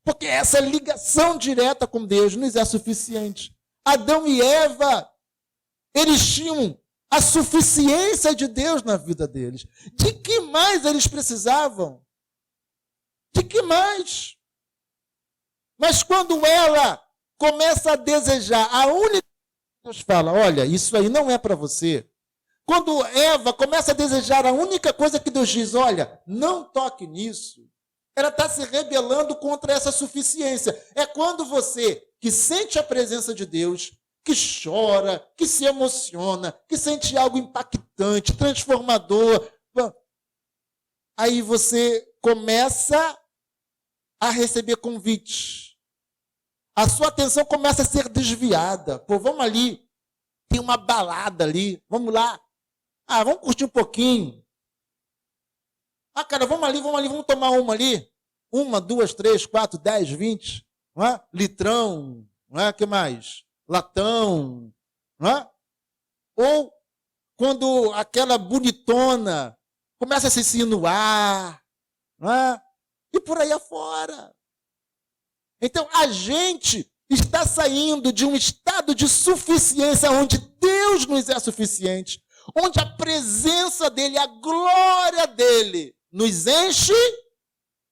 Porque essa ligação direta com Deus nos é suficiente. Adão e Eva, eles tinham a suficiência de Deus na vida deles. De que mais eles precisavam? De que mais? Mas quando ela começa a desejar, a única coisa que Deus fala, olha, isso aí não é para você. Quando Eva começa a desejar, a única coisa que Deus diz, olha, não toque nisso. Ela está se rebelando contra essa suficiência. É quando você, que sente a presença de Deus, que chora, que se emociona, que sente algo impactante, transformador, aí você começa a receber convites. A sua atenção começa a ser desviada. Pô, vamos ali, tem uma balada ali, vamos lá. Ah, vamos curtir um pouquinho. Ah, cara, vamos ali, vamos tomar uma ali. 1, 2, 3, 4, 10, 20. Não é? Litrão, não é? O que mais? Latão. Não é? Ou quando aquela bonitona começa a se insinuar. Não é? E por aí afora. Então, a gente está saindo de um estado de suficiência onde Deus nos é suficiente, onde a presença dele, a glória dele nos enche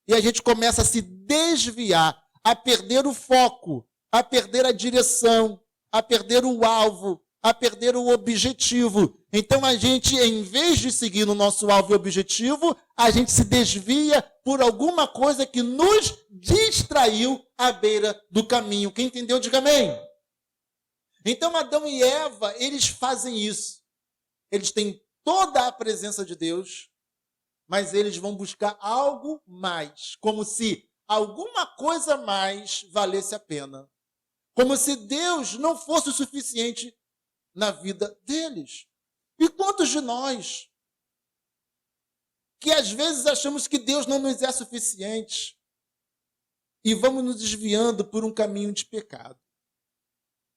e a gente começa a se desviar, a perder o foco, a perder a direção, a perder o alvo, a perder o objetivo. Então a gente, em vez de seguir no nosso alvo e objetivo, a gente se desvia por alguma coisa que nos distraiu à beira do caminho. Quem entendeu, diga amém. Então Adão e Eva, eles fazem isso. Eles têm toda a presença de Deus, mas eles vão buscar algo mais, como se alguma coisa mais valesse a pena. Como se Deus não fosse o suficiente na vida deles. E quantos de nós que às vezes achamos que Deus não nos é suficiente e vamos nos desviando por um caminho de pecado,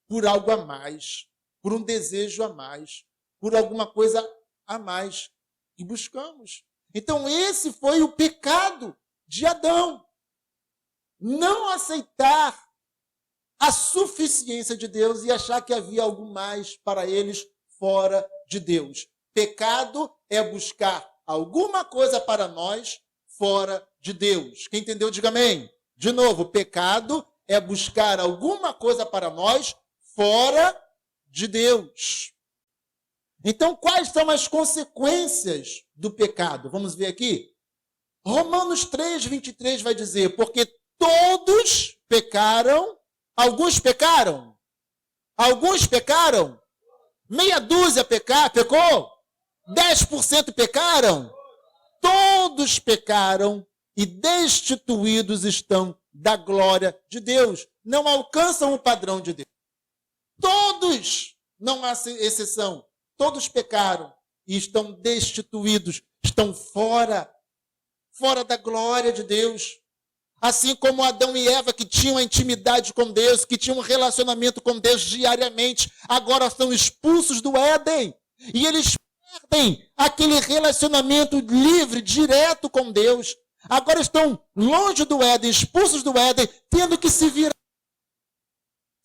por algo a mais, por um desejo a mais, por alguma coisa a mais que buscamos. Então esse foi o pecado de Adão. Não aceitar a suficiência de Deus e achar que havia algo mais para eles fora de Deus. Pecado é buscar alguma coisa para nós fora de Deus. Quem entendeu, diga amém. De novo, pecado é buscar alguma coisa para nós fora de Deus. Então, quais são as consequências do pecado? Vamos ver aqui. Romanos 3, 23 vai dizer, porque todos pecaram. Alguns pecaram? Alguns pecaram? Meia dúzia pecou? 10% pecaram? Todos pecaram e destituídos estão da glória de Deus. Não alcançam o padrão de Deus. Todos, não há exceção. Todos pecaram e estão destituídos, estão fora da glória de Deus. Assim como Adão e Eva, que tinham a intimidade com Deus, que tinham um relacionamento com Deus diariamente, agora são expulsos do Éden. E eles perdem aquele relacionamento livre, direto com Deus. Agora estão longe do Éden, expulsos do Éden, tendo que se virar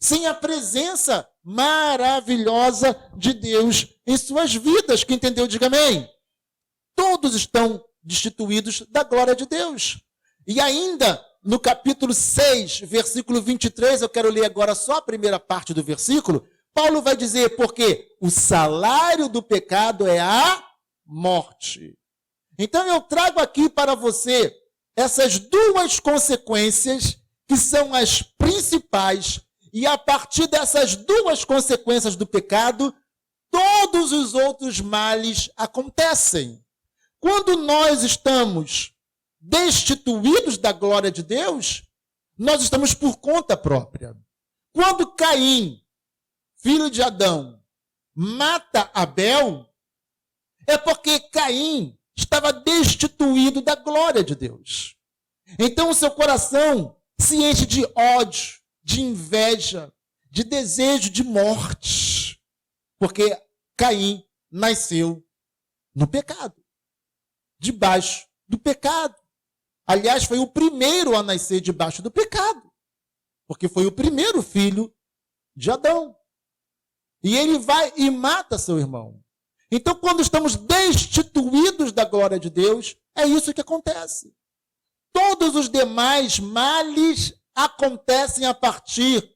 sem a presença maravilhosa de Deus em suas vidas. Quem entendeu, diga amém. Todos estão destituídos da glória de Deus. E ainda, no capítulo 6, versículo 23, eu quero ler agora só a primeira parte do versículo, Paulo vai dizer, porque o salário do pecado é a morte. Então eu trago aqui para você essas duas consequências que são as principais, e a partir dessas duas consequências do pecado, todos os outros males acontecem. Quando nós estamos destituídos da glória de Deus, nós estamos por conta própria. Quando Caim, filho de Adão, mata Abel, é porque Caim estava destituído da glória de Deus. Então o seu coração se enche de ódio, de inveja, de desejo de morte, porque Caim nasceu no pecado, debaixo do pecado. Aliás, foi o primeiro a nascer debaixo do pecado, porque foi o primeiro filho de Adão. E ele vai e mata seu irmão. Então, quando estamos destituídos da glória de Deus, é isso que acontece. Todos os demais males acontecem a partir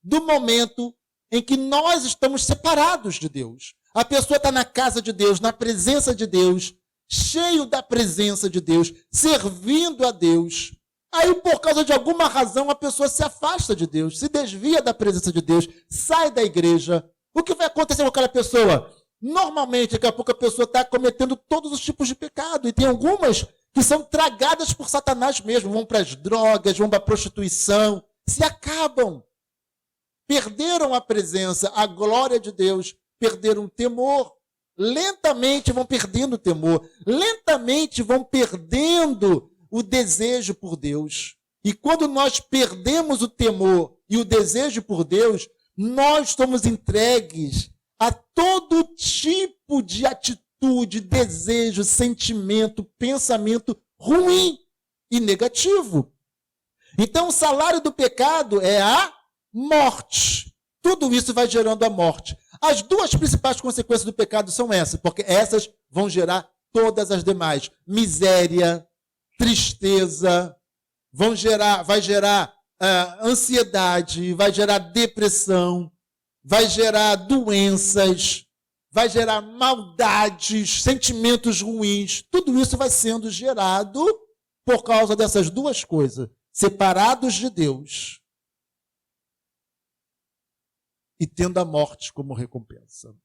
do momento em que nós estamos separados de Deus. A pessoa está na casa de Deus, na presença de Deus, cheio da presença de Deus, servindo a Deus. Aí, por causa de alguma razão, a pessoa se afasta de Deus, se desvia da presença de Deus, sai da igreja. O que vai acontecer com aquela pessoa? Normalmente, daqui a pouco a pessoa está cometendo todos os tipos de pecado. E tem algumas que são tragadas por Satanás mesmo. Vão para as drogas, vão para a prostituição, se acabam. Perderam a presença, a glória de Deus, perderam o temor. Lentamente vão perdendo o temor. Lentamente vão perdendo o desejo por Deus. E quando nós perdemos o temor e o desejo por Deus, nós somos entregues a todo tipo de atitude, desejo, sentimento, pensamento ruim e negativo. Então, o salário do pecado é a morte. Tudo isso vai gerando a morte. As duas principais consequências do pecado são essas, porque essas vão gerar todas as demais. Miséria, tristeza, vai gerar ansiedade, vai gerar depressão, vai gerar doenças, vai gerar maldades, sentimentos ruins. Tudo isso vai sendo gerado por causa dessas duas coisas. Separados de Deus e tendo a morte como recompensa.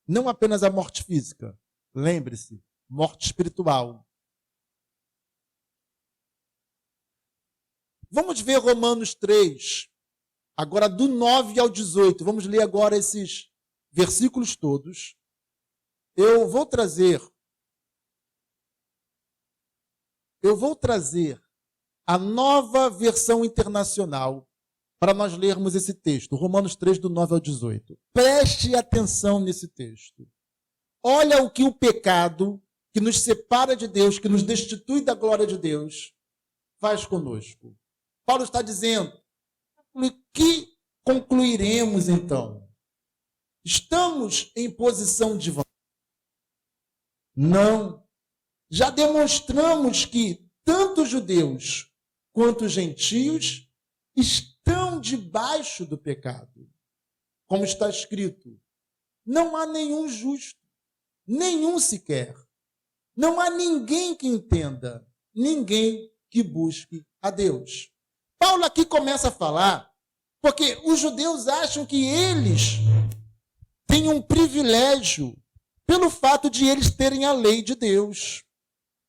Não apenas a morte física. Lembre-se, morte espiritual. Vamos ver Romanos 3, agora do 9 ao 18. Vamos ler agora esses versículos todos. Eu vou trazer a nova versão internacional para nós lermos esse texto. Romanos 3, do 9 ao 18. Preste atenção nesse texto. Olha o que o pecado, que nos separa de Deus, que nos destitui da glória de Deus, faz conosco. Paulo está dizendo, que concluiremos então? Estamos em posição de vantagem? Não. Já demonstramos que tanto judeus quanto gentios estão debaixo do pecado. Como está escrito, não há nenhum justo, nenhum sequer. Não há ninguém que entenda, ninguém que busque a Deus. Paulo aqui começa a falar, porque os judeus acham que eles têm um privilégio pelo fato de eles terem a lei de Deus.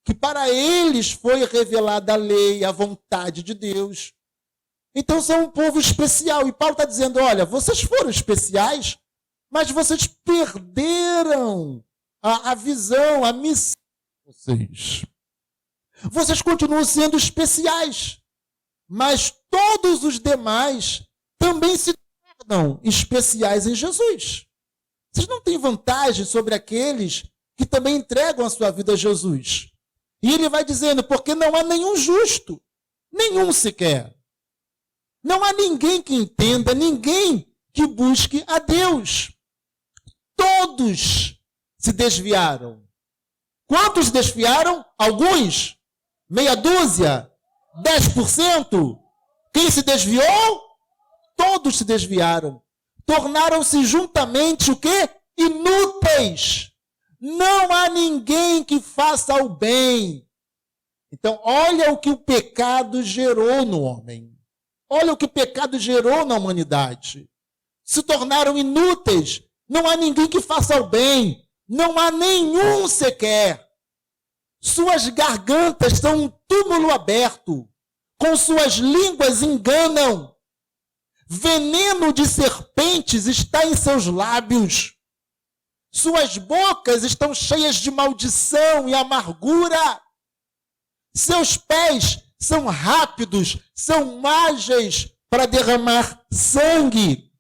Que para eles foi revelada a lei, a vontade de Deus. Então são um povo especial. E Paulo está dizendo, olha, vocês foram especiais, mas vocês perderam a visão, a missão de vocês. Vocês continuam sendo especiais. Mas todos os demais também se tornam especiais em Jesus. Vocês não têm vantagem sobre aqueles que também entregam a sua vida a Jesus. E ele vai dizendo, porque não há nenhum justo, nenhum sequer. Não há ninguém que entenda, ninguém que busque a Deus. Todos se desviaram. Quantos se desviaram? Alguns? Meia dúzia? 10%? Quem se desviou? Todos se desviaram. Tornaram-se juntamente o quê? Inúteis. Não há ninguém que faça o bem. Então, olha o que o pecado gerou no homem. Olha o que o pecado gerou na humanidade. Se tornaram inúteis. Não há ninguém que faça o bem. Não há nenhum sequer. Suas gargantas são um túmulo aberto. Com suas línguas enganam. Veneno de serpentes está em seus lábios. Suas bocas estão cheias de maldição e amargura. Seus pés são rápidos, são ágeis para derramar sangue.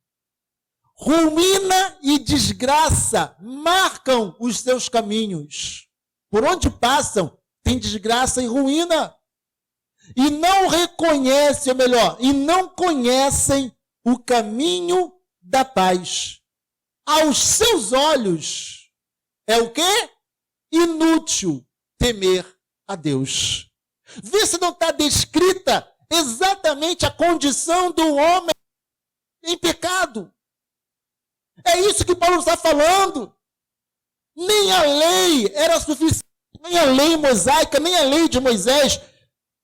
Ruína e desgraça marcam os seus caminhos. Por onde passam, tem desgraça e ruína. E não reconhecem, ou melhor, e não conhecem o caminho da paz. Aos seus olhos é o quê? Inútil temer a Deus. Vê se não está descrita exatamente a condição do homem em pecado. É isso que Paulo está falando. Nem a lei era suficiente, nem a lei mosaica, nem a lei de Moisés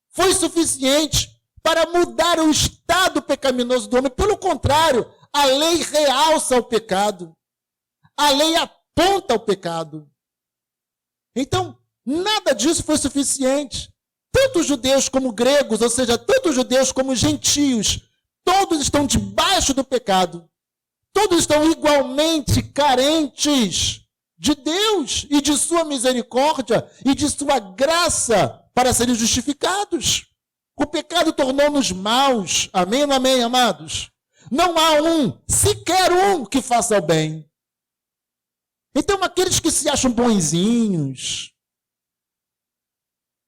foi suficiente para mudar o estado pecaminoso do homem. Pelo contrário, a lei realça o pecado. A lei aponta o pecado. Então, nada disso foi suficiente. Tanto judeus como gregos, ou seja, tanto judeus como gentios, todos estão debaixo do pecado. Todos estão igualmente carentes de Deus e de sua misericórdia e de sua graça para serem justificados. O pecado tornou-nos maus. Amém ou não amém, amados? Não há sequer um que faça o bem. Então, aqueles que se acham bonzinhos,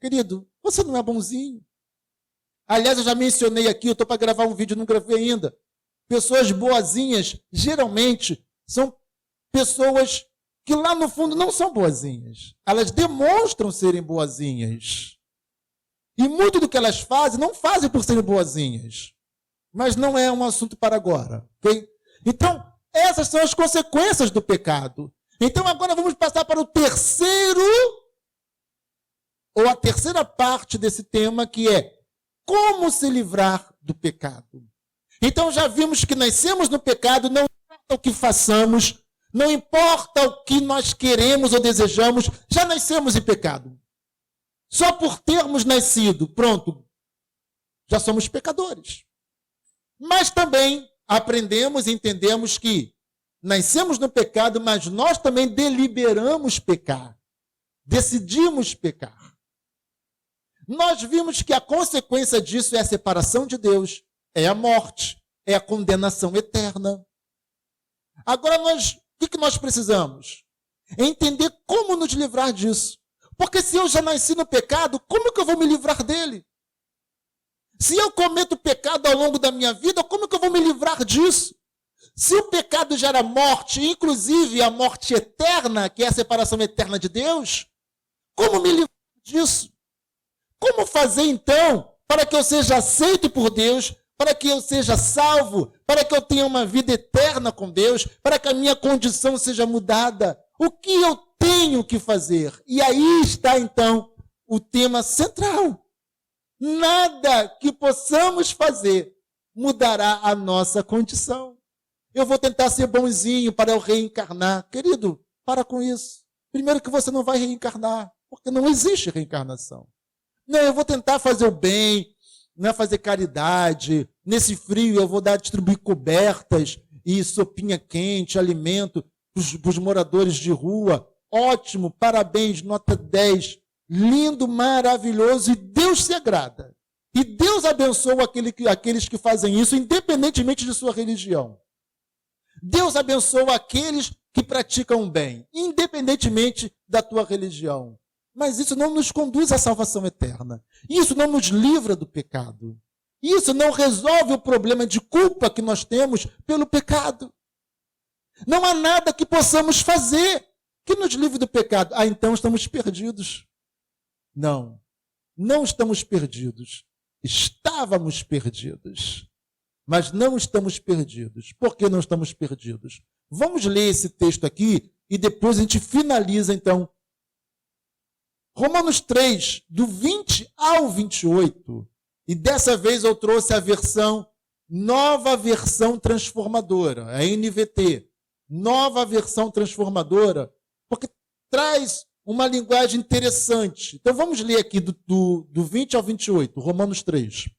querido, você não é bonzinho. Aliás, eu já mencionei aqui, eu estou para gravar um vídeo, não gravei ainda. Pessoas boazinhas, geralmente, são pessoas que lá no fundo não são boazinhas. Elas demonstram serem boazinhas. E muito do que elas fazem, não fazem por serem boazinhas. Mas não é um assunto para agora. Okay? Então, essas são as consequências do pecado. Então, agora vamos passar para o terceiro, ou a terceira parte desse tema, que é como se livrar do pecado. Então, já vimos que nascemos no pecado, não importa o que façamos, não importa o que nós queremos ou desejamos, já nascemos em pecado. Só por termos nascido, pronto, já somos pecadores. Mas também aprendemos e entendemos que nascemos no pecado, mas nós também deliberamos pecar. Decidimos pecar. Nós vimos que a consequência disso é a separação de Deus, é a morte, é a condenação eterna. Agora, o que nós precisamos? É entender como nos livrar disso. Porque se eu já nasci no pecado, como que eu vou me livrar dele? Se eu cometo pecado ao longo da minha vida, como que eu vou me livrar disso? Se o pecado gera morte, inclusive a morte eterna, que é a separação eterna de Deus, como me livrar disso? Como fazer, então, para que eu seja aceito por Deus, para que eu seja salvo, para que eu tenha uma vida eterna com Deus, para que a minha condição seja mudada? O que eu tenho que fazer? E aí está, então, o tema central. Nada que possamos fazer mudará a nossa condição. Eu vou tentar ser bonzinho para eu reencarnar. Querido, para com isso. Primeiro que você não vai reencarnar, porque não existe reencarnação. Não, eu vou tentar fazer o bem, fazer caridade. Nesse frio eu vou distribuir cobertas e sopinha quente, alimento para os moradores de rua. Ótimo, parabéns, nota 10. Lindo, maravilhoso, e Deus se agrada. E Deus abençoa aqueles que fazem isso, independentemente de sua religião. Deus abençoa aqueles que praticam o bem, independentemente da tua religião. Mas isso não nos conduz à salvação eterna. Isso não nos livra do pecado. Isso não resolve o problema de culpa que nós temos pelo pecado. Não há nada que possamos fazer que nos livre do pecado. Ah, então estamos perdidos. Não, não estamos perdidos. Estávamos perdidos. Mas não estamos perdidos. Por que não estamos perdidos? Vamos ler esse texto aqui e depois a gente finaliza, então. Romanos 3, do 20 ao 28. E dessa vez eu trouxe a nova versão transformadora, a NVT. Nova versão transformadora, porque traz uma linguagem interessante. Então vamos ler aqui do 20 ao 28, Romanos 3.